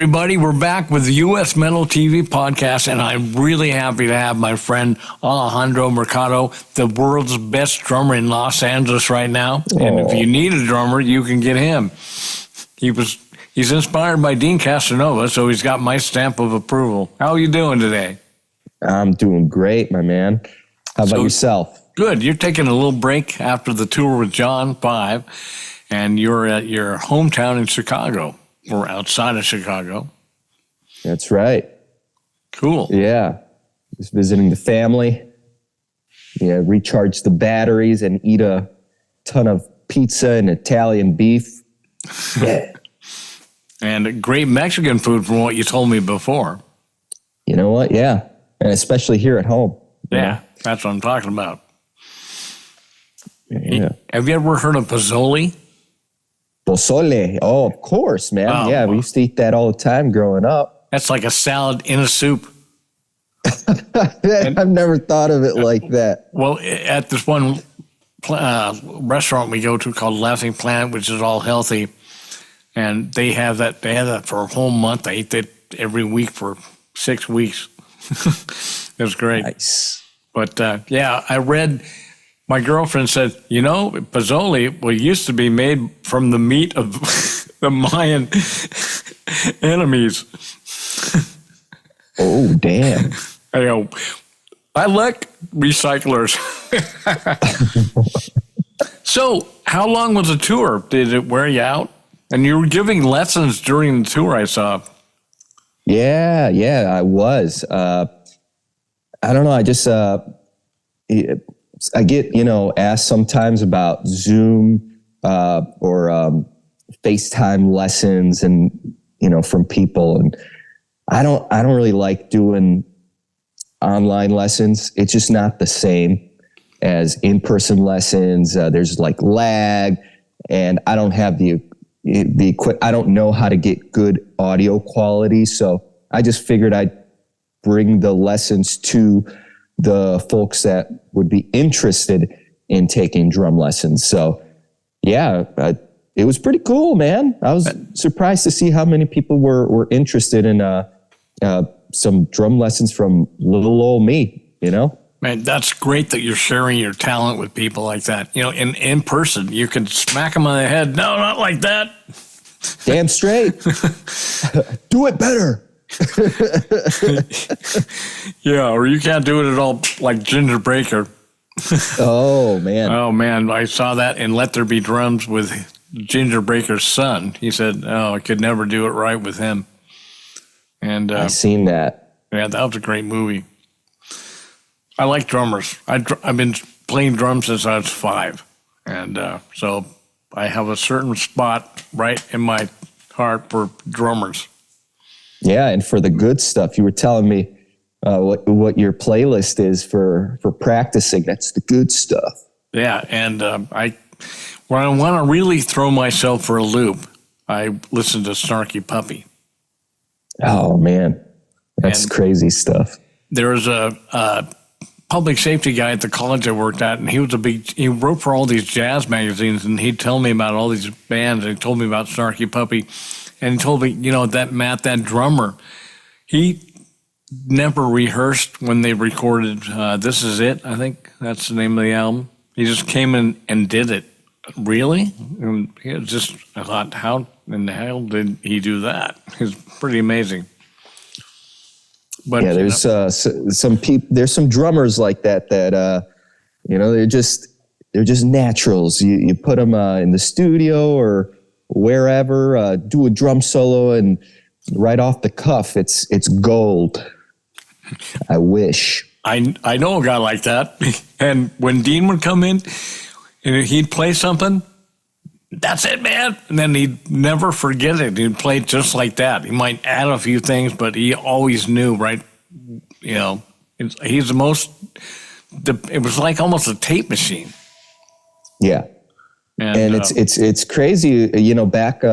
Everybody, we're back with the U.S. Metal TV podcast, and I'm really happy to have my friend Alejandro Mercado, the world's best drummer in Los Angeles right now. And if you need a drummer, you can get him. He's inspired by Dean Casanova, so he's got my stamp of approval. How are you doing today? I'm doing great, my man. How about yourself? Good. You're taking a little break after the tour with John 5, and you're at your hometown in Chicago. Or outside of Chicago. That's right. Cool. Yeah. Just visiting the family. Yeah, recharge the batteries and eat a ton of pizza and Italian beef. Yeah. And great Mexican food from what you told me before. You know what? Yeah. And especially here at home. Yeah, that's what I'm talking about. Yeah. Have you ever heard of pozole? Pozole. Oh, of course, man. Oh, yeah, we used to eat that all the time growing up. That's like a salad in a soup. I've never thought of it like that. Well, at this one restaurant we go to called Laughing Planet, which is all healthy, and they have that. They have that for a whole month. I eat that every week for 6 weeks. It was great. Nice. But yeah, I read. My girlfriend said, you know, pozole used to be made from the meat of the Mayan enemies. Oh, damn. I go, I like recyclers. So, how long was the tour? Did it wear you out? And you were giving lessons during the tour, I saw. Yeah, I was. I don't know. I just... I get, asked sometimes about Zoom or FaceTime lessons and, from people. And I don't really like doing online lessons. It's just not the same as in-person lessons. There's like lag, and I don't have the I don't know how to get good audio quality. So I just figured I'd bring the lessons to the folks that would be interested in taking drum lessons. So yeah, it was pretty cool, man. I was surprised to see how many people were interested in some drum lessons from little old me, Man, that's great that you're sharing your talent with people like that. In person, you can smack them on the head. No, not like that. Damn straight. Do it better. Yeah, or you can't do it at all like Ginger Baker. Oh, man. Oh, man. I saw that in Let There Be Drums with Ginger Baker's son. He said, I could never do it right with him. And I've seen that. Yeah, that was a great movie. I like drummers. I've been playing drums since I was 5. And so I have a certain spot right in my heart for drummers. Yeah, and for the good stuff, you were telling me what your playlist is for practicing. That's the good stuff. Yeah, and when I want to really throw myself for a loop, I listen to Snarky Puppy. Oh man, that's crazy stuff. There was a public safety guy at the college I worked at, and he wrote for all these jazz magazines, and he'd tell me about all these bands, and he told me about Snarky Puppy. And he told me, that Matt, that drummer, he never rehearsed when they recorded This Is It, I think that's the name of the album. He just came in and did it. Really? And it was I thought, how in the hell did he do that? It's pretty amazing. But yeah, there's some people, there's some drummers like that they're just naturals. You put them in the studio or wherever, do a drum solo, and right off the cuff, it's gold. I wish. I know a guy like that. And when Dean would come in and he'd play something, that's it, man. And then he'd never forget it. He'd play it just like that. He might add a few things, but he always knew, right? He's it was like almost a tape machine. Yeah. And it's crazy, back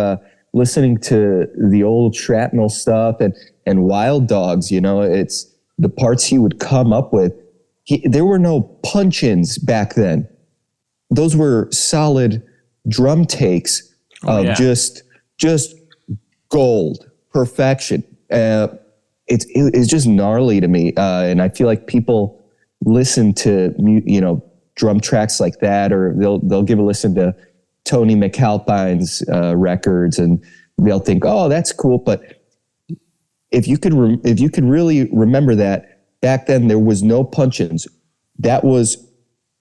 listening to the old Shrapnel stuff and Wild Dogs, it's the parts he would come up with. There were no punch-ins back then. Those were solid drum takes of just gold. perfection. It's just gnarly to me. And I feel like people listen to, drum tracks like that, or they'll give a listen to Tony McAlpine's records, and they'll think, oh, that's cool. But if you could really remember that back then, there was no punch-ins. That was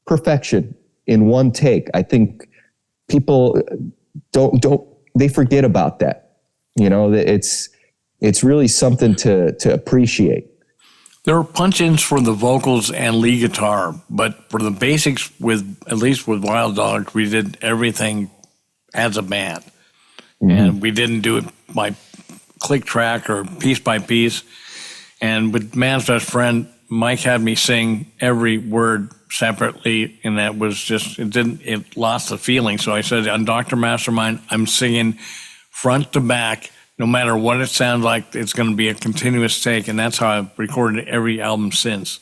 perfection in one take. I think people they forget about that. It's really something to appreciate. There were punch-ins for the vocals and lead guitar, but for the basics, at least with Wild Dogs, we did everything as a band. Mm-hmm. And we didn't do it by click track or piece by piece. And with Man's Best Friend, Mike had me sing every word separately, and that was just, it lost the feeling. So I said, on Dr. Mastermind, I'm singing front to back. No matter what it sounds like, it's going to be a continuous take, and that's how I've recorded every album since.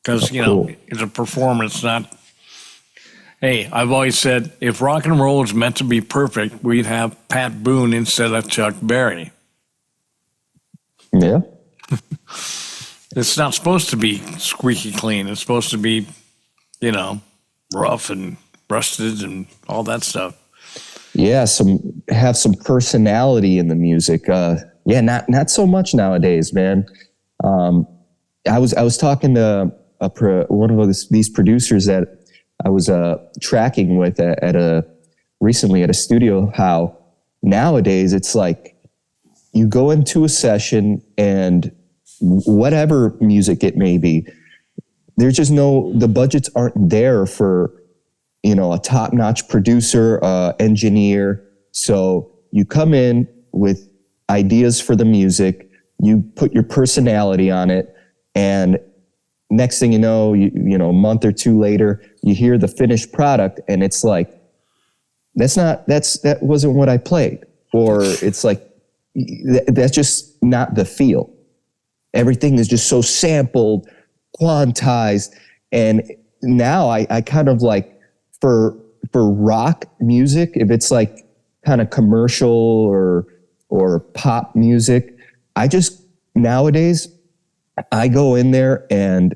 Because, cool. It's a performance, not... Hey, I've always said, if rock and roll is meant to be perfect, we'd have Pat Boone instead of Chuck Berry. Yeah. It's not supposed to be squeaky clean. It's supposed to be, rough and rusted and all that stuff. Yeah, have some personality in the music. Not so much nowadays, man. I was talking to one of these producers that I was tracking with recently at a studio. How nowadays it's like you go into a session and whatever music it may be, there's just the budgets aren't there for a top-notch producer, engineer. So you come in with ideas for the music, you put your personality on it, and next thing you know, a month or two later, you hear the finished product, and it's like, that wasn't what I played. Or it's like, that's just not the feel. Everything is just so sampled, quantized, and now I kind of like, for rock music, if it's like kind of commercial or pop music, nowadays I go in there and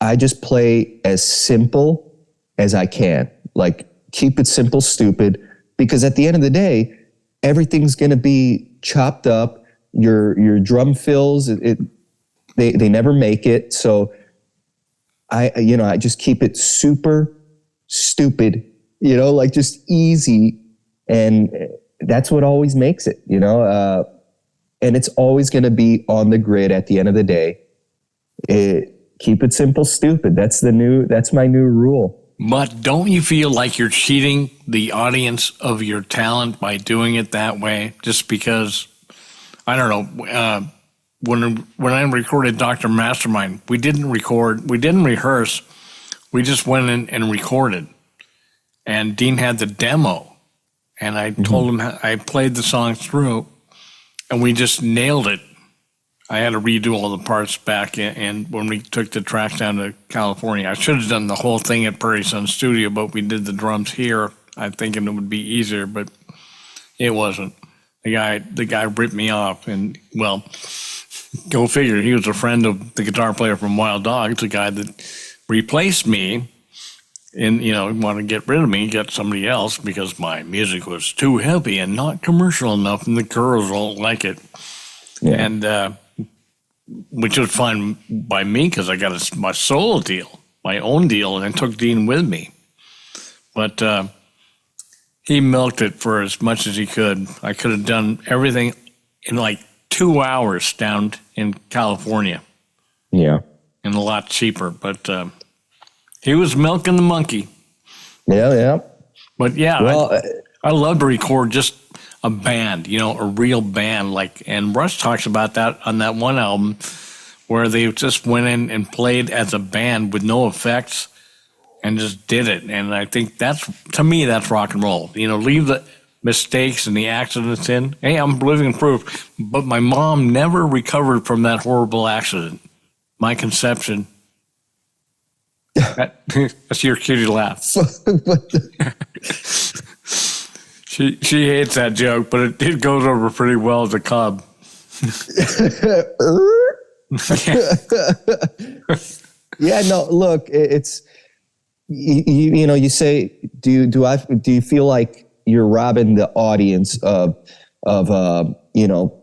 I just play as simple as I can. Like, keep it simple, stupid, because at the end of the day, everything's going to be chopped up. Your drum fills, they never make it. So I just keep it super stupid, like just easy. And that's what always makes it, and it's always going to be on the grid at the end of the day. Keep it simple, stupid. That's my new rule. But don't you feel like you're cheating the audience of your talent by doing it that way? Just because, I don't know, when I recorded Dr. Mastermind, we didn't rehearse. We just went in and recorded, and Dean had the demo, and I told him I played the song through, and we just nailed it. I had to redo all the parts back, and when we took the tracks down to California, I should have done the whole thing at Prairie Sun Studio, but we did the drums here. I'm thinking it would be easier, but it wasn't. The guy ripped me off, and well, go figure. He was a friend of the guitar player from Wild Dogs, the guy that replaced me, and wanted to get rid of me, get somebody else because my music was too heavy and not commercial enough, and the girls won't like it. Yeah. And which was fine by me because I got my solo deal, my own deal, and I took Dean with me. But he milked it for as much as he could. I could have done everything in like 2 hours down in California. Yeah. And a lot cheaper, but he was milking the monkey. Yeah. But yeah, well, I love to record just a band, a real band. And Rush talks about that on that one album where they just went in and played as a band with no effects and just did it. And I think to me, that's rock and roll. Leave the mistakes and the accidents in. Hey, I'm living proof. But my mom never recovered from that horrible accident. My conception. That's your cutie laugh. She hates that joke, but it goes over pretty well as a cub. Yeah, no, look, it's you know, you say, do you feel like you're robbing the audience of you know,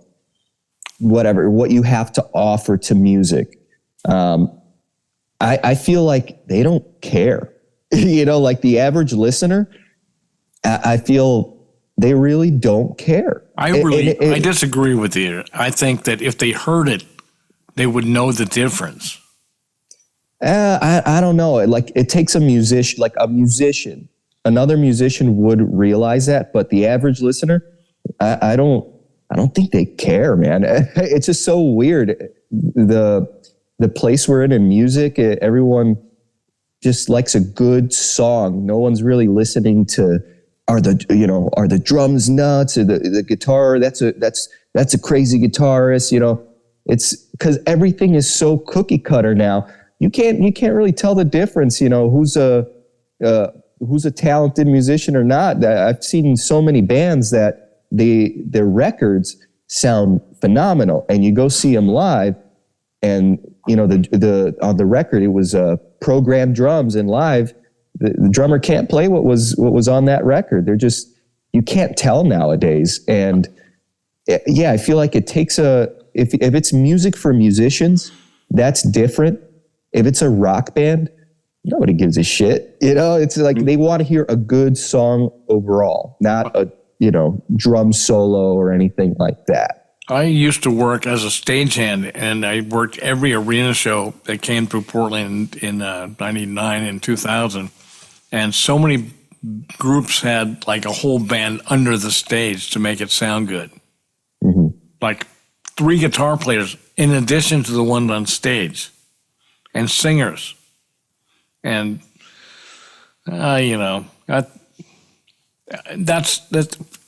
whatever, what you have to offer to music? I feel like they don't care. You know, like the average listener, I feel they really don't care. I disagree with you. I think that if they heard it, they would know the difference. I don't know. Like it takes a musician, another musician would realize that, but the average listener, I don't think they care, man. It's just so weird. The place we're in music, everyone just likes a good song. No one's really listening to, are the drums nuts, or the guitar, that's a crazy guitarist, you know. It's because everything is so cookie cutter now. You can't really tell the difference, you know, who's a talented musician or not. I've seen so many bands that their records sound phenomenal, and you go see them live, and you know the on the record it was programmed drums, and live the drummer can't play what was on that record. They're just, you can't tell nowadays. And yeah, I feel like it takes if it's music for musicians, that's different. If it's a rock band, nobody gives a shit. You know, it's like they want to hear a good song overall, not a, you know, drum solo or anything like that. I used to work as a stagehand, and I worked every arena show that came through Portland in 99 and 2000. And so many groups had like a whole band under the stage to make it sound good. Mm-hmm. Like 3 guitar players in addition to the one on stage, and singers. And, you know, that's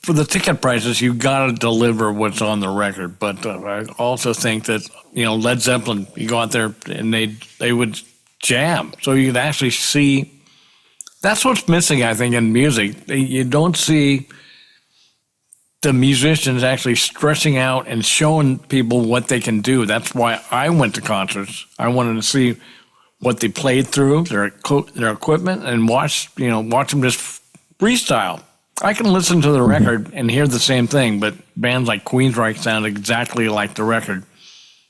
for the ticket prices, you got to deliver what's on the record. But I also think that, you know, Led Zeppelin, you go out there and they would jam. So you could actually see, that's what's missing, I think, in music. You don't see the musicians actually stretching out and showing people what they can do. That's why I went to concerts. I wanted to see what they played through, their equipment, and watch them just freestyle. I can listen to the record and hear the same thing, but bands like Queensryche sound exactly like the record.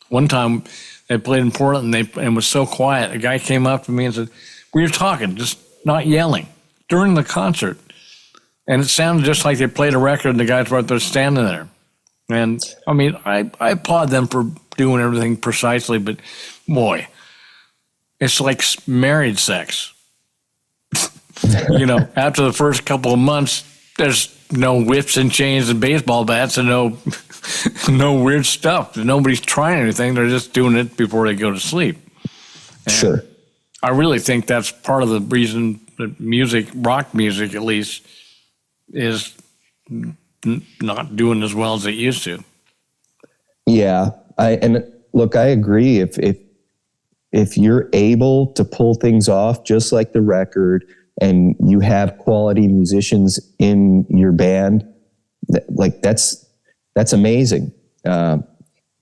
One time they played in Portland and it was so quiet. A guy came up to me and said, "We were talking, just not yelling," during the concert. And it sounded just like they played a record and the guys were out there standing there. And I mean, I applaud them for doing everything precisely, but boy, it's like married sex. You know, after the first couple of months, there's no whips and chains and baseball bats and no weird stuff. Nobody's trying anything. They're just doing it before they go to sleep. And sure. I really think that's part of the reason that music, rock music at least, is not doing as well as it used to. Yeah, and look, I agree. If you're able to pull things off just like the record, and you have quality musicians in your band, like that's amazing. But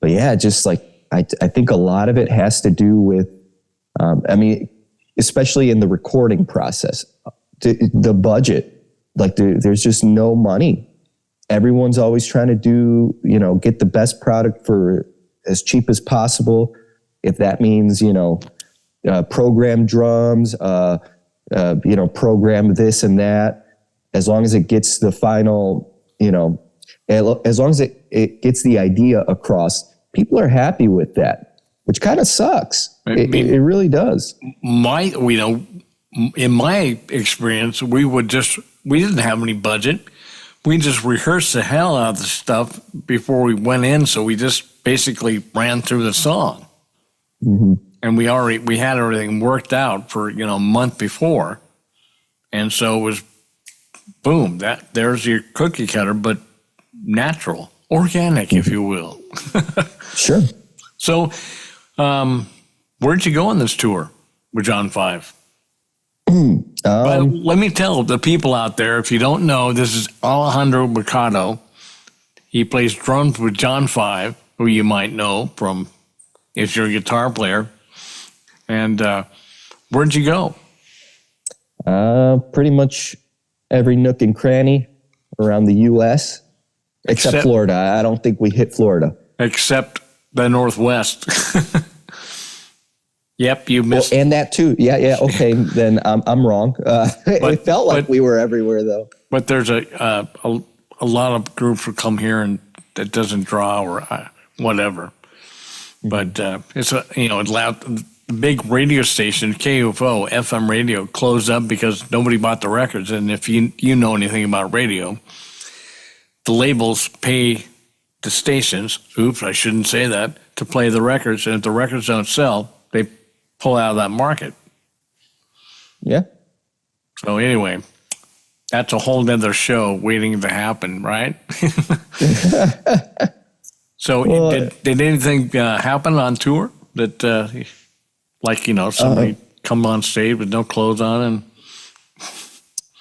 yeah, just like I think a lot of it has to do with, I mean, especially in the recording process, the budget. Like there's just no money. Everyone's always trying to do, you know, get the best product for as cheap as possible. If that means, you know, program drums, you know, program this and that, as long as it gets the final, you know, as long as it gets the idea across, people are happy with that, which kind of sucks. It really does. In my experience, we didn't have any budget. We just rehearsed the hell out of the stuff before we went in. So we just basically ran through the song. Mm-hmm. And we had everything worked out for, you know, a month before. And so it was, boom, there's your cookie cutter, but natural, organic, if you will. Sure. So where'd you go on this tour with John 5? But let me tell the people out there, if you don't know, this is Alejandro Mercado. He plays drums with John Five, who you might know from if you're a guitar player. And where'd you go? Pretty much every nook and cranny around the U.S., except Florida. I don't think we hit Florida. Except the Northwest. Yep, you missed. And that too. Yeah. Okay, then I'm wrong. It felt like we were everywhere, though. But there's a lot of groups who come here and it doesn't draw or whatever. But it's it's loud. The big radio station, KUFO, FM radio, closed up because nobody bought the records. And if you know anything about radio, the labels pay the stations, oops, I shouldn't say that, to play the records. And if the records don't sell, they pull out of that market. Yeah. So anyway, that's a whole nother show waiting to happen, right? So did anything happen on tour that, somebody come on stage with no clothes on? And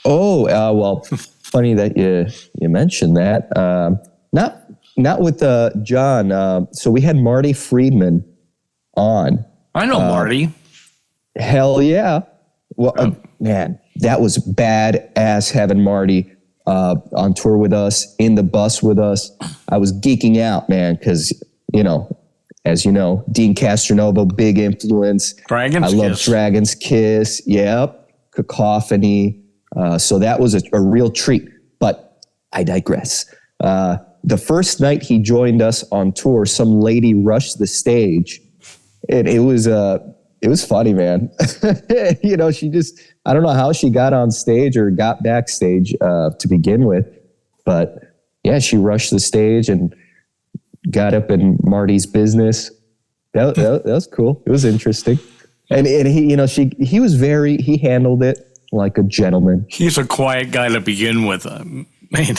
well, funny that you mentioned that. Not with John. So we had Marty Friedman on. I know Marty. Hell yeah. Well, man, that was badass having Marty on tour with us, in the bus with us. I was geeking out, man, because, as you know, Dean Castronovo, big influence. Dragon's Kiss. I love Dragon's Kiss. Yep. Cacophony. So that was a real treat. But I digress. The first night he joined us on tour, some lady rushed the stage. And it was funny, man. She just, I don't know how she got on stage or got backstage to begin with. But yeah, she rushed the stage and got up in Marty's business. That was cool. It was interesting. And he handled it like a gentleman. He's a quiet guy to begin with. Man,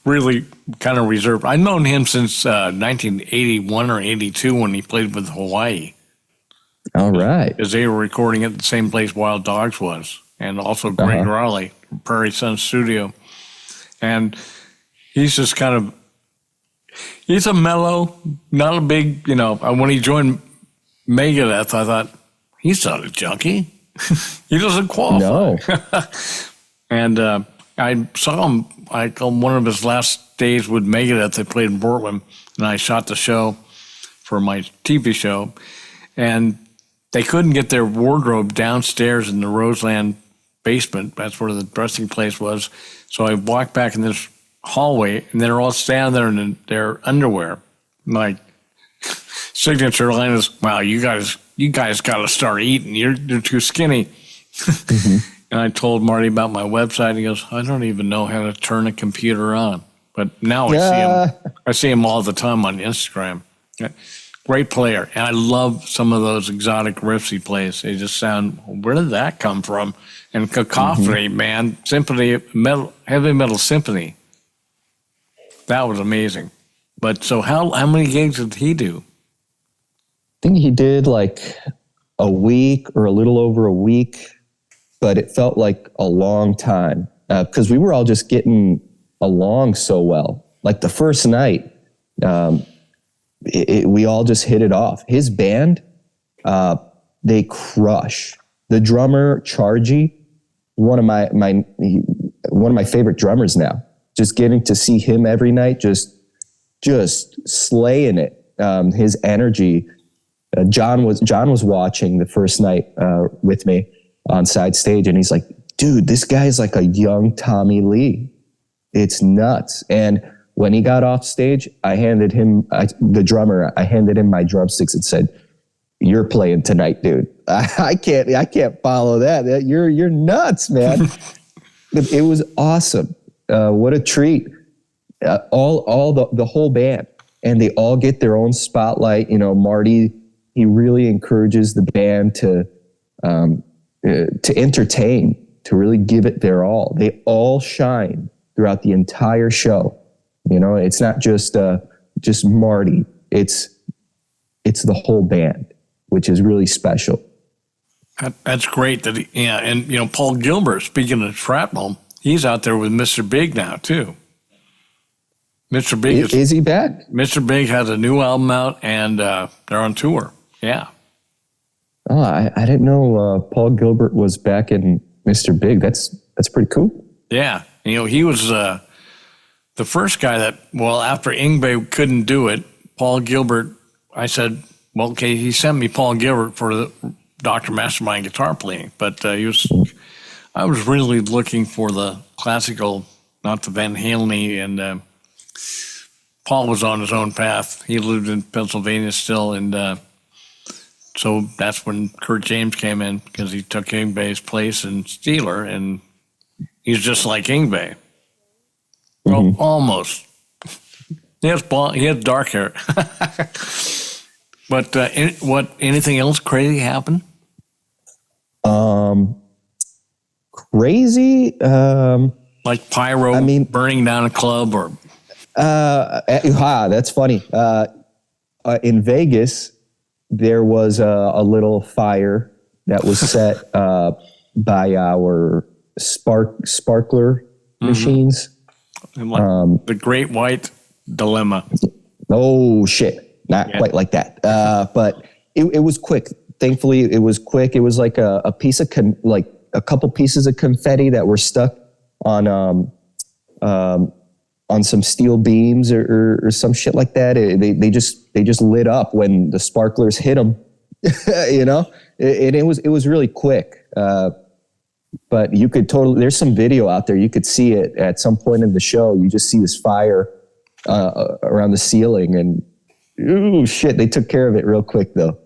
really kind of reserved. I've known him since 1981 or 82 when he played with Hawaii. All right. Because they were recording at the same place Wild Dogs was, and also Greg Raleigh, Prairie Sun Studio. And he's just he's a mellow, not a big, when he joined Megadeth, I thought, he's not a junkie. He doesn't qualify. No. And I saw him on one of his last days with Megadeth. They played in Portland, and I shot the show for my TV show. And they couldn't get their wardrobe downstairs in the Roseland basement. That's where the dressing place was. So I walked back in this hallway, and they're all standing there in their underwear. My signature line is, "Wow, you guys got to start eating. You're too skinny." Mm-hmm. And I told Marty about my website. He goes, "I don't even know how to turn a computer on." But now I see him all the time on Instagram. Great player. And I love some of those exotic riffs he plays. They just sound, where did that come from? And Cacophony, man, heavy metal symphony. That was amazing. But so how many gigs did he do? I think he did like a week or a little over a week, but it felt like a long time because we were all just getting along so well. Like the first night, we all just hit it off. His band, they crush. The drummer, Chargy, one of my favorite drummers now. Just getting to see him every night, just slaying it. His energy. John was watching the first night with me on side stage, and he's like, "Dude, this guy's like a young Tommy Lee. It's nuts." And when he got off stage, I handed him the drummer. I handed him my drumsticks and said, "You're playing tonight, dude. I can't follow that. You're nuts, man." It was awesome. What a treat. All the whole band, and they all get their own spotlight. Marty, he really encourages the band to entertain, to really give it their all. They all shine throughout the entire show. It's not just Marty. It's the whole band, which is really special. That's great. Yeah, and Paul Gilbert. Speaking of shrapnel, he's out there with Mr. Big now too. Mr. Big is he back? Mr. Big has a new album out, and they're on tour. Yeah. Oh, I didn't know Paul Gilbert was back in Mr. Big. That's pretty cool. Yeah, he was the first guy that. Well, after Yngwie couldn't do it, Paul Gilbert. I said, well, okay. He sent me Paul Gilbert for the Dr. Mastermind guitar playing, but I was really looking for the classical, not the Van Halen, and Paul was on his own path. He lived in Pennsylvania still, and so that's when Kurt James came in, because he took Yngwie's place in Steeler, and he's just like Yngwie. Well, almost. He has dark hair. But anything else crazy happened? Crazy? Like pyro, burning down a club, or? That's funny. In Vegas, there was a little fire that was set by our sparkler machines. Like the Great White Dilemma. Oh shit! Not quite like that. But it was quick. Thankfully, it was quick. It was like a piece of like a couple pieces of confetti that were stuck on some steel beams or some shit like that. They just lit up when the sparklers hit them, and it was really quick. But you could there's some video out there. You could see it at some point in the show. You just see this fire around the ceiling, and ooh, shit, they took care of it real quick though.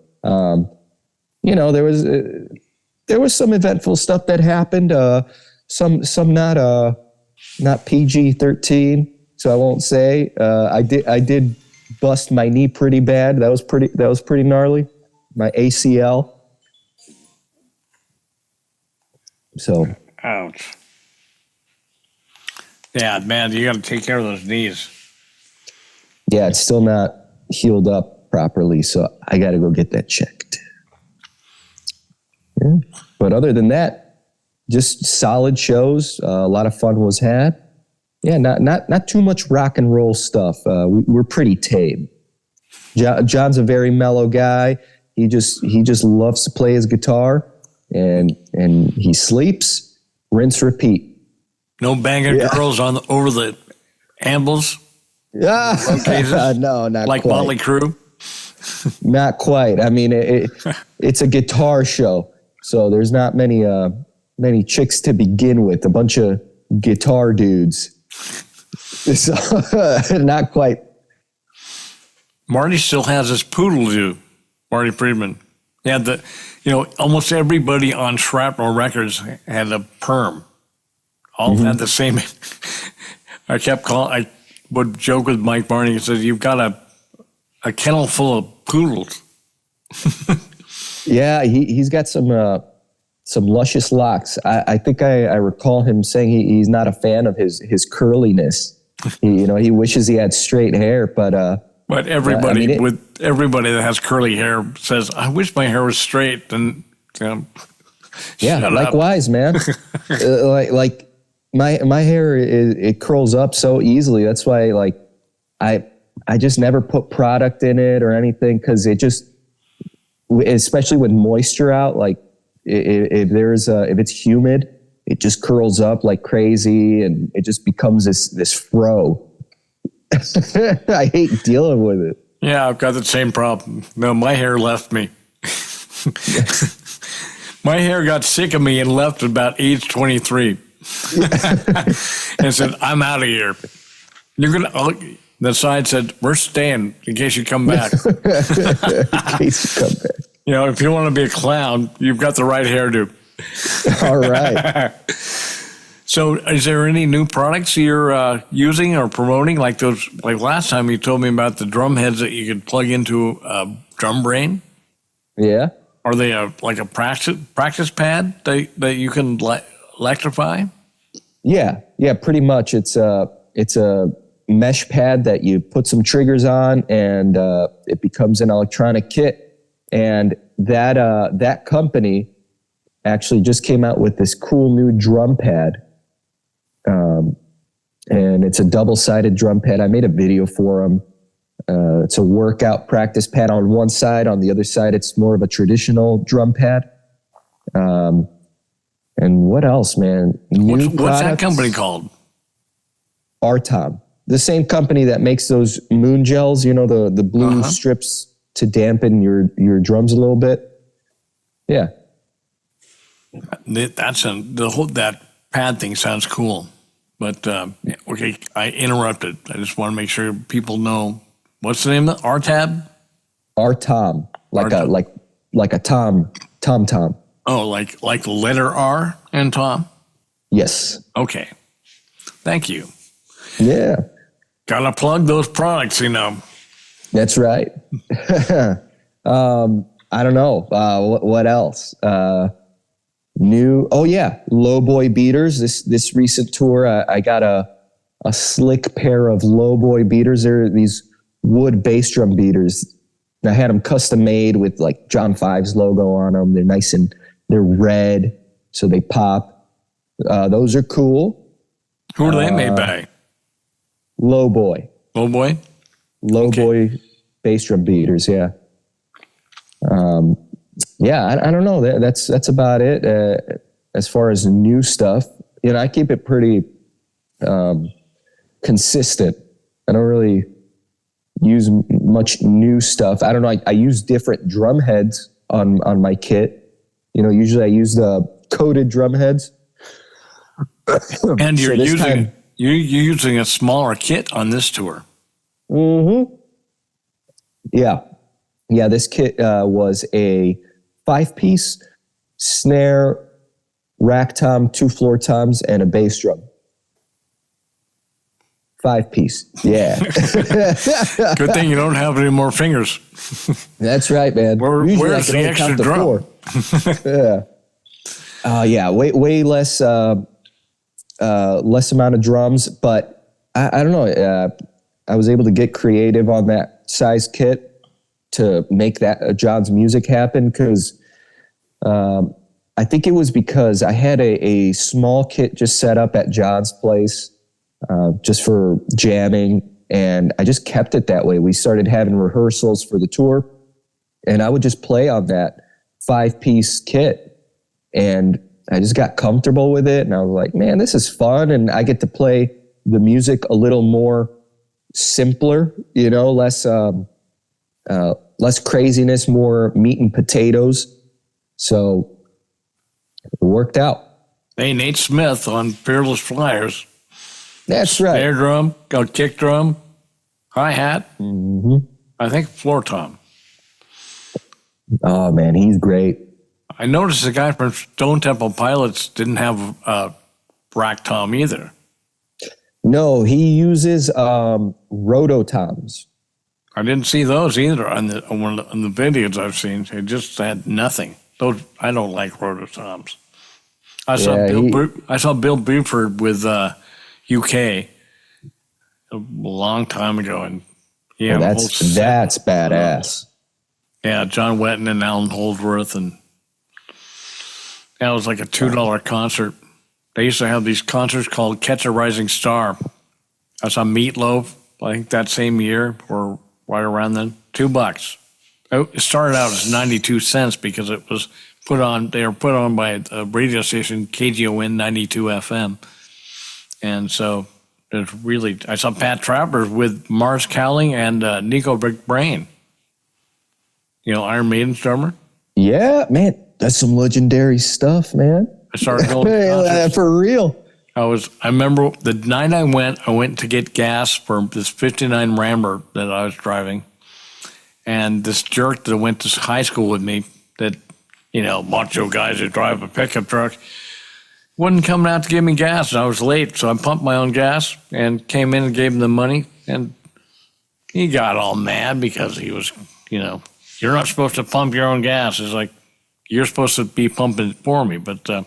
There was some eventful stuff that happened. Some not PG-13, so I won't say. I did bust my knee pretty bad. That was pretty gnarly. My ACL. So. Ouch. Yeah, man, you got to take care of those knees. Yeah, it's still not healed up properly, so I got to go get that checked. Yeah. But other than that, just solid shows. A lot of fun was had. Yeah, not too much rock and roll stuff. We're pretty tame. John's a very mellow guy. He just loves to play his guitar, and he sleeps, rinse, repeat. No banging girls over the ambles. Yeah, no, not like quite. Motley Crue. Not quite. I mean, it's a guitar show, so there's not many chicks to begin with. A bunch of guitar dudes. So, not quite. Marty still has his poodle do. Marty Friedman. Yeah, almost everybody on Shrapnel Records had a perm. All had the same. I would joke with Mike Barney and said, "You've got a kennel full of poodles." Yeah, he's got some luscious locks. I think I recall him saying he's not a fan of his curliness. He wishes he had straight hair, but everybody that has curly hair says, "I wish my hair was straight." And yeah, likewise, man. like my hair it curls up so easily. That's why I just never put product in it or anything, because it just, especially with moisture out, like if it's humid, it just curls up like crazy, and it just becomes this fro. I hate dealing with it. Yeah, I've got the same problem. No, my hair left me. My hair got sick of me and left at about age 23. And said, "I'm out of here. You're gonna." The side said, "We're staying in case you come back." In case you come back. If you want to be a clown, you've got the right hairdo. All right. So, is there any new products you're using or promoting? Like last time you told me about the drum heads that you could plug into a drum brain. Yeah. Are they like a practice pad that you can electrify? Yeah, pretty much. It's a mesh pad that you put some triggers on, and it becomes an electronic kit. And that company actually just came out with this cool new drum pad. And it's a double-sided drum pad. I made a video for them. It's a workout practice pad on one side. On the other side, it's more of a traditional drum pad. And what else, man? What's that company called? Artom. The same company that makes those moon gels, you know, the blue strips to dampen your drums a little bit. Yeah. That pad thing sounds cool. But, okay, I interrupted. I just want to make sure people know. What's the name of it? RTAB? Artom. Like a tom. Oh, like the letter R and Tom? Yes. Okay. Thank you. Yeah. Gotta plug those products, you know. That's right. I don't know. What else? Lowboy beaters. This recent tour, I got a slick pair of Lowboy beaters. They're these wood bass drum beaters. And I had them custom made with like John Five's logo on them. They're nice and they're red, so they pop. Those are cool. Who are they made by? Lowboy. Lowboy? Lowboy bass drum beaters, yeah. I don't know. That's about it. As far as new stuff, you know, I keep it pretty consistent. I don't really use much new stuff. I don't know. I use different drum heads on my kit. You know, usually I use the coated drum heads. And you're using a smaller kit on this tour. Mm-hmm. Yeah. Yeah, this kit was a 5-piece snare, rack tom, 2 floor toms, and a bass drum. 5-piece. Yeah. Good thing you don't have any more fingers. That's right, man. Where's the extra drum? Yeah. Way less amount of drums, but I don't know. I was able to get creative on that size kit to make that John's music happen, because I think it was because I had a small kit just set up at John's place just for jamming, and I just kept it that way. We started having rehearsals for the tour, and I would just play on that 5-piece kit, and I just got comfortable with it, and I was like, man, this is fun, and I get to play the music a little more simpler, you know, less craziness, more meat and potatoes. So it worked out. Hey, Nate Smith on Fearless Flyers. That's right. Snare drum, got kick drum, hi-hat, I think floor tom. Oh, man, he's great. I noticed the guy from Stone Temple Pilots didn't have a rack tom either. No, he uses rototoms. I didn't see those either on the videos I've seen. It just had nothing. Those I don't like rototoms. I saw Bill Buford with UK a long time ago, and yeah, that's badass. Yeah, John Wetton and Alan Holdsworth, and that was like a $2 concert. They used to have these concerts called Catch a Rising Star. I saw Meatloaf, I think that same year or right around then. $2. It started out as 92 cents because it was put on. They were put on by a radio station, KGON 92 FM, and so it's really. I saw Pat Travers with Mars Cowling and Nico Big Brain. You know, Iron Maiden's drummer. Yeah, man, that's some legendary stuff, man. I started going to concerts. For real. I remember the night I went to get gas for this 59 Rambler that I was driving. And this jerk that went to high school with me, that, you know, macho guys that drive a pickup truck, wasn't coming out to give me gas, and I was late. So I pumped my own gas and came in and gave him the money. And he got all mad because he was, you know, you're not supposed to pump your own gas. It's like, you're supposed to be pumping it for me. But I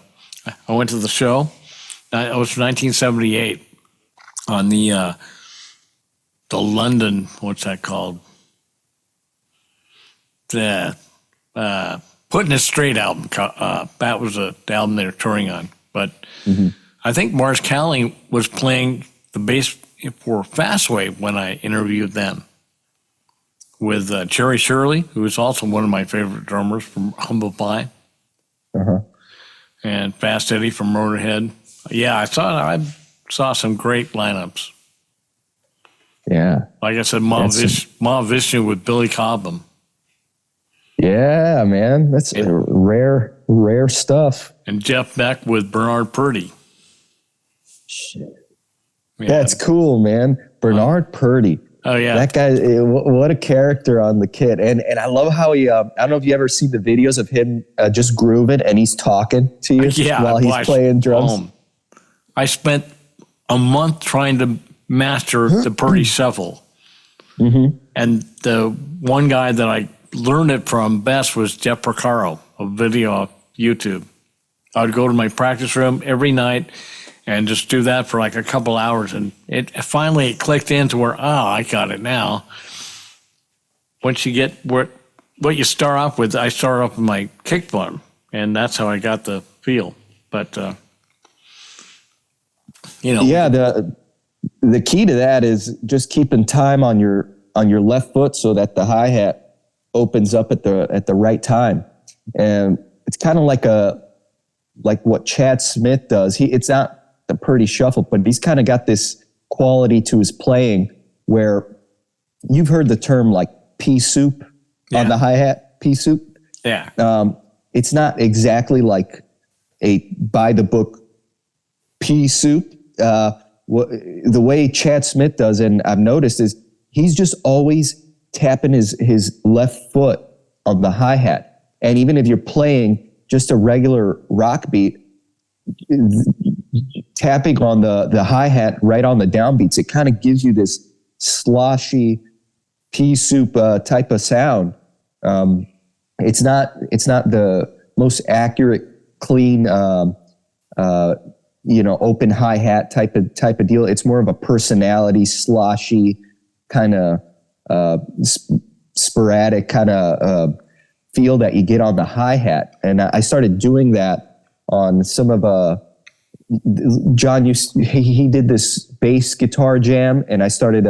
went to the show. It was 1978 on the London, what's that called? Putting It Straight album. That was the album they were touring on. But I think Mars Cowling was playing the bass for Fastway when I interviewed them with Cherry Shirley, who is also one of my favorite drummers from Humble Pie, and Fast Eddie from Motorhead. Yeah, I saw some great lineups. Yeah. Like I said, Mahavishnu with Billy Cobham. Yeah, man. That's rare stuff. And Jeff Beck with Bernard Purdy. Shit. Yeah. That's cool, man. Bernard Purdy. Oh, yeah. That guy, what a character on the kit. And I love how he, I don't know if you ever see the videos of him just grooving and he's talking to you while he's playing drums. I spent a month trying to master the Purdy shuffle. And the one guy that I learned it from best was Jeff Porcaro, a video off YouTube. I would go to my practice room every night and just do that for like a couple hours. And it finally clicked into where, I got it now. Once you get what you start off with, I start off with my kick drum, and that's how I got the feel. But, Yeah, the key to that is just keeping time on your left foot so that the hi-hat opens up at the right time. And it's kind of like what Chad Smith does. It's not the Purdy shuffle, but he's kind of got this quality to his playing where you've heard the term like pea soup on the hi-hat, pea soup. Yeah. It's not exactly like a by the book pea soup. The way Chad Smith does, and I've noticed, is he's just always tapping his left foot on the hi-hat. And even if you're playing just a regular rock beat, tapping on the hi-hat right on the downbeats, it kind of gives you this sloshy pea soup type of sound. It's not the most accurate, clean, open hi-hat type of deal. It's more of a personality, sloshy, kind of sporadic kind of feel that you get on the hi-hat. And I started doing that on some of John he did this bass guitar jam, and I started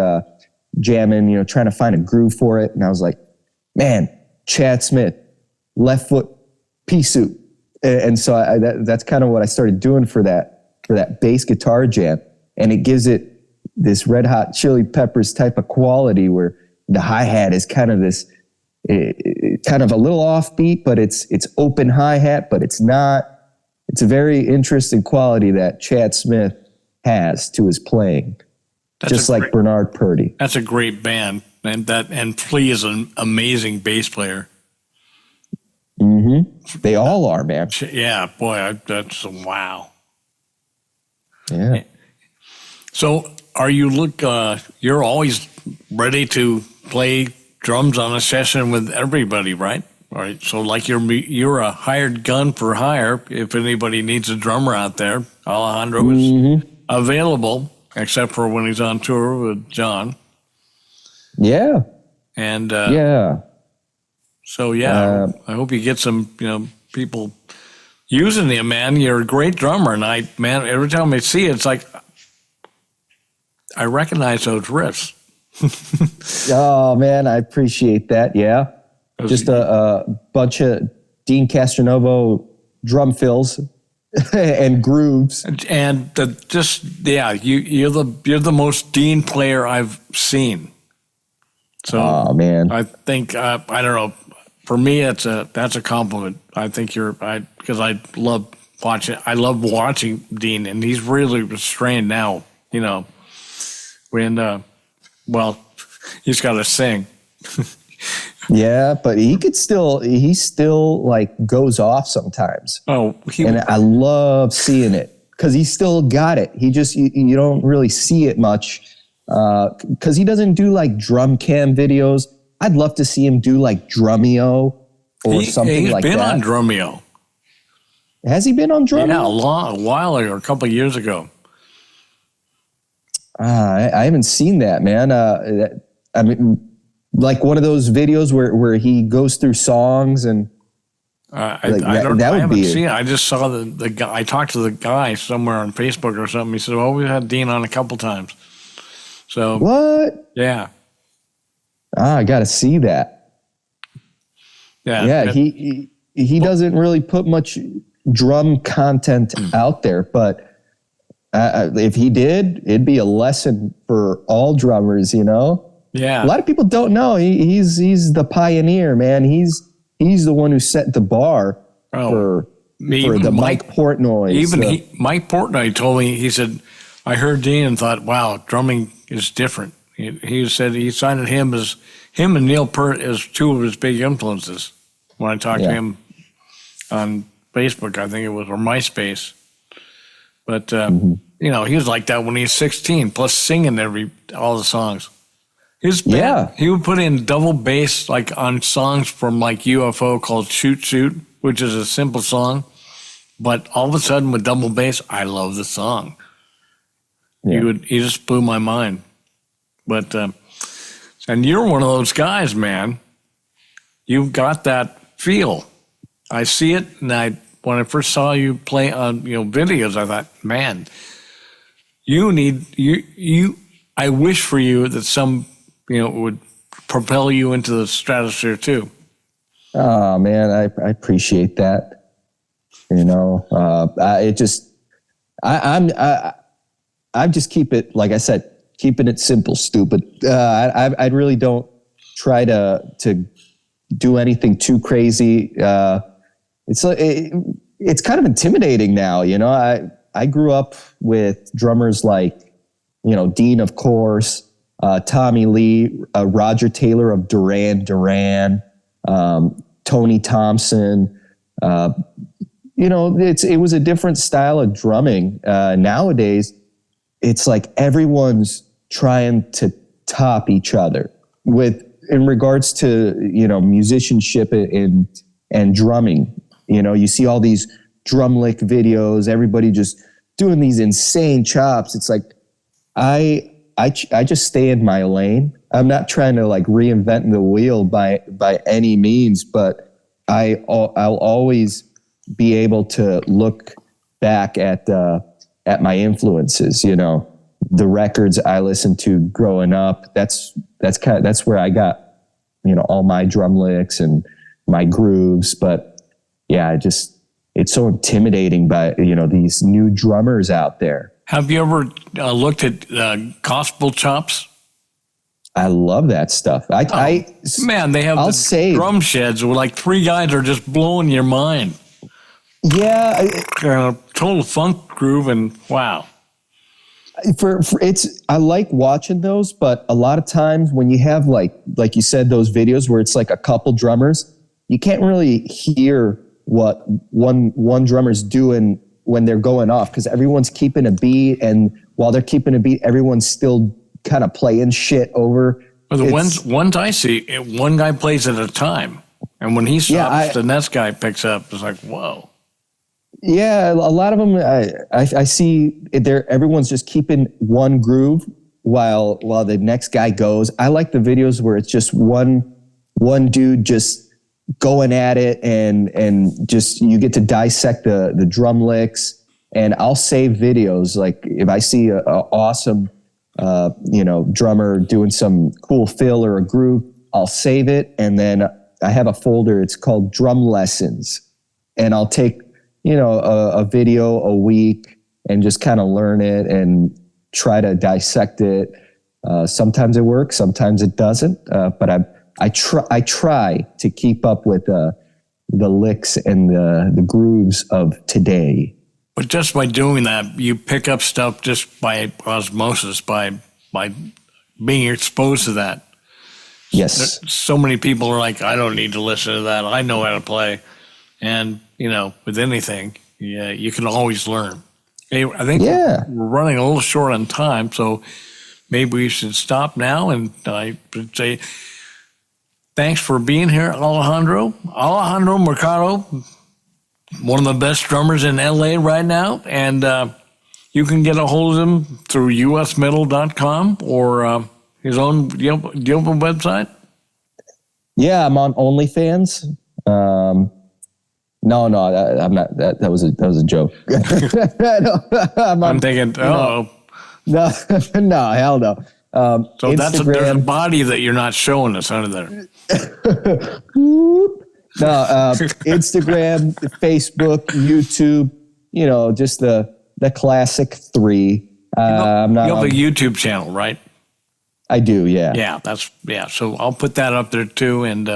jamming, trying to find a groove for it. And I was like, man, Chad Smith, left foot pea soup. And so that's kind of what I started doing for that bass guitar jam. And it gives it this Red Hot Chili Peppers type of quality where the hi-hat is kind of this, kind of a little offbeat, but it's open hi-hat, but it's not. It's a very interesting quality that Chad Smith has to his playing, just like Bernard Purdy. That's a great band, and Flea is an amazing bass player. They all are, man. Yeah, boy, that's wow. Yeah. So, you're always ready to play drums on a session with everybody, right? All right. So, like you're a hired gun for hire. If anybody needs a drummer out there, Alejandro is available, except for when he's on tour with John. Yeah. And yeah. So I hope you get some people using you, man. You're a great drummer, and every time I see it, it's like I recognize those riffs. Oh man, I appreciate that. Yeah. Just a bunch of Dean Castronovo drum fills and grooves. And you're the most Dean player I've seen. So, oh man, I think I don't know. For me, that's a compliment. I think because I love watching Dean, and he's really restrained now. When he's got to sing. Yeah, but he still like goes off sometimes. Oh, and I love seeing it because he still got it. He just, you don't really see it much because he doesn't do like drum cam videos. I'd love to see him do like Drumeo or something like that. He's been on Drumeo. Has he been on Drumeo? Yeah, a while ago, a couple of years ago. I haven't seen that, man. Like one of those videos where he goes through songs and That I would haven't be seen it. I just saw the guy. I talked to the guy somewhere on Facebook or something. He said, "Oh, we've had Dean on a couple times." So what? Yeah, I got to see that. Yeah, he doesn't really put much drum content out there, but if he did, it'd be a lesson for all drummers. Yeah. A lot of people don't know he's the pioneer, man. He's the one who set the bar for the Mike Portnoy. Mike Portnoy told me, he said, I heard Dean and thought, wow, drumming is different. He said he cited him and Neil Peart as two of his big influences when I talked to him on Facebook, I think it was, or MySpace. But, he was like that when he was 16, plus singing all the songs. His band, he would put in double bass like on songs from like UFO called Shoot Shoot, which is a simple song. But all of a sudden with double bass, I love the song. Yeah. He just blew my mind. But, and you're one of those guys, man. You've got that feel. I see it, and when I first saw you play on videos, I thought, man, I wish for you that some would propel you into the stratosphere too. Oh man, I appreciate that. I just keep it, like I said, keeping it simple, stupid. I really don't try to do anything too crazy. It's kind of intimidating now. I grew up with drummers like, Dean, of course, Tommy Lee, Roger Taylor of Duran Duran, Tony Thompson. It was a different style of drumming. Nowadays, it's like everyone's trying to top each other in regards to musicianship and drumming. You see all these drum lick videos, everybody just doing these insane chops. It's like I just stay in my lane. I'm not trying to like reinvent the wheel by any means, but I'll always be able to look back at my influences. The records I listened to growing up. That's where I got all my drum licks and my grooves. But yeah, it's so intimidating by these new drummers out there. Have you ever looked at gospel chops? I love that stuff. Man, they have drum sheds where like three guys are just blowing your mind. Yeah, total funk groove, and wow. I like watching those, but a lot of times when you have like you said, those videos where it's like a couple drummers, you can't really hear what one drummer's doing when they're going off, because everyone's keeping a beat, and while they're keeping a beat, everyone's still kind of playing shit over. Well, the ones I see, one guy plays at a time, and when he stops, the next guy picks up. It's like, whoa. Yeah, a lot of them I see everyone's just keeping one groove while the next guy goes. I like the videos where it's just one dude just going at it, and just you get to dissect the drum licks. And I'll save videos. Like if I see a awesome drummer doing some cool fill or a groove, I'll save it, and then I have a folder. It's called Drum Lessons, and I'll take a video a week and just kind of learn it and try to dissect it. Sometimes it works, sometimes it doesn't. But I try to keep up with the licks and the grooves of today. But just by doing that, you pick up stuff just by osmosis, by being exposed to that. Yes. So many people are like, I don't need to listen to that. I know how to play. And, with anything, you can always learn. Hey, I think we're running a little short on time, so maybe we should stop now. And I would say thanks for being here, Alejandro. Alejandro Mercado, one of the best drummers in LA right now. And you can get a hold of him through usmetal.com or his own, do you have a website? Yeah, I'm on OnlyFans. No, I'm not. That was a joke. I'm thinking, oh. No, no, hell no. So Instagram, there's a body that you're not showing us under there. No, Instagram, Facebook, YouTube, just the classic three. I'm not, you have a YouTube channel, right? I do, yeah. Yeah. So I'll put that up there too. And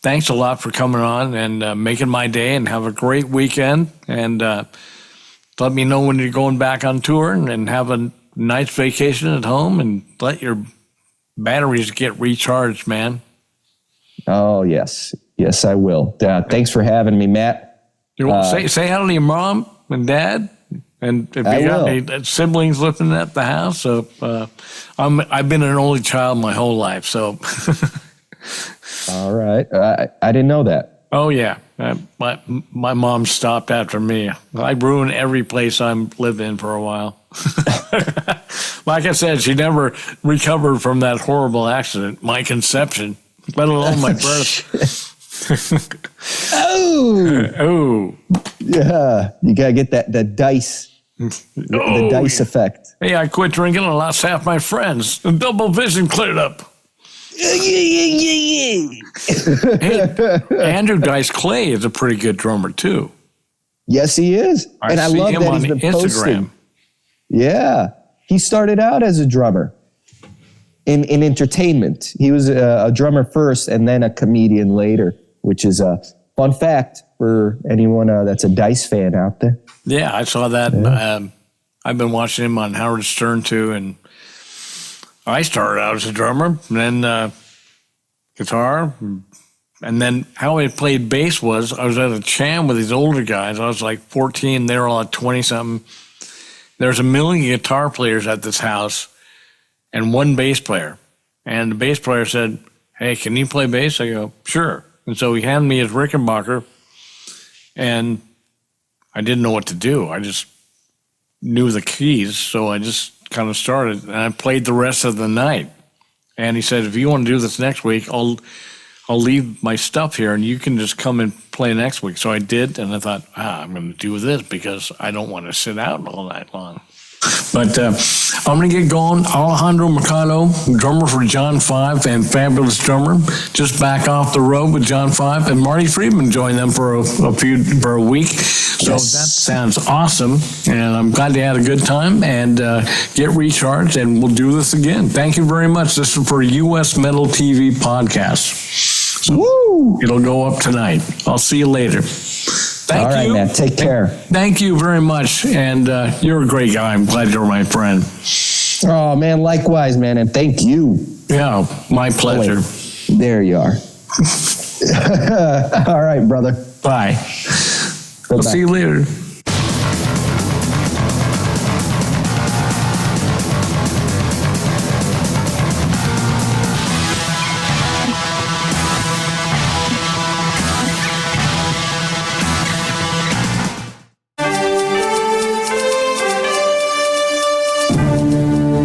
thanks a lot for coming on and making my day, and have a great weekend. And let me know when you're going back on tour, and have a nice vacation at home, and let your batteries get recharged, man. Oh, yes. Yes, I will. Thanks for having me, Matt. Say hello to your mom and dad, and if you got any siblings living at the house. So I've been an only child my whole life. So all right, I didn't know that. Oh yeah, my mom stopped after me. I ruined every place I lived in for a while. Like I said, she never recovered from that horrible accident, my conception, let alone my birth. Oh, yeah! You gotta get that dice, the dice effect. Hey, I quit drinking and lost half my friends. The double vision cleared up. Hey, Andrew Dice Clay is a pretty good drummer too. Yes, he is, and I love that he's been posting. Yeah, he started out as a drummer in entertainment. He was a drummer first, and then a comedian later, which is a fun fact for anyone that's a Dice fan out there. Yeah, I saw that. Yeah. I've been watching him on Howard Stern too, and I started out as a drummer, and then guitar, and then how I played bass was I was at a jam with these older guys. I was like 14; they were all at 20-something. There's a million guitar players at this house, and one bass player. And the bass player said, "Hey, can you play bass?" I go, "Sure." And so he handed me his Rickenbacker, and I didn't know what to do. I just knew the keys, so I just kind of started, and I played the rest of the night. And he said, "If you want to do this next week, I'll leave my stuff here, and you can just come and play next week." So I did, and I thought, I'm going to do this because I don't want to sit out all night long. But I'm going to get going. Alejandro Mercado, drummer for John 5 and fabulous drummer, just back off the road with John 5, and Marty Friedman joined them for a week. So yes. That sounds awesome, and I'm glad they had a good time, and get recharged, and we'll do this again. Thank you very much. This is for US Metal TV Podcast. So woo! It'll go up tonight. I'll see you later. Thank you. All right, man. Take care. Thank you very much. And you're a great guy. I'm glad you're my friend. Oh, man. Likewise, man. And thank you. Yeah, my pleasure. Oh, there you are. All right, brother. Bye. I'll see you later.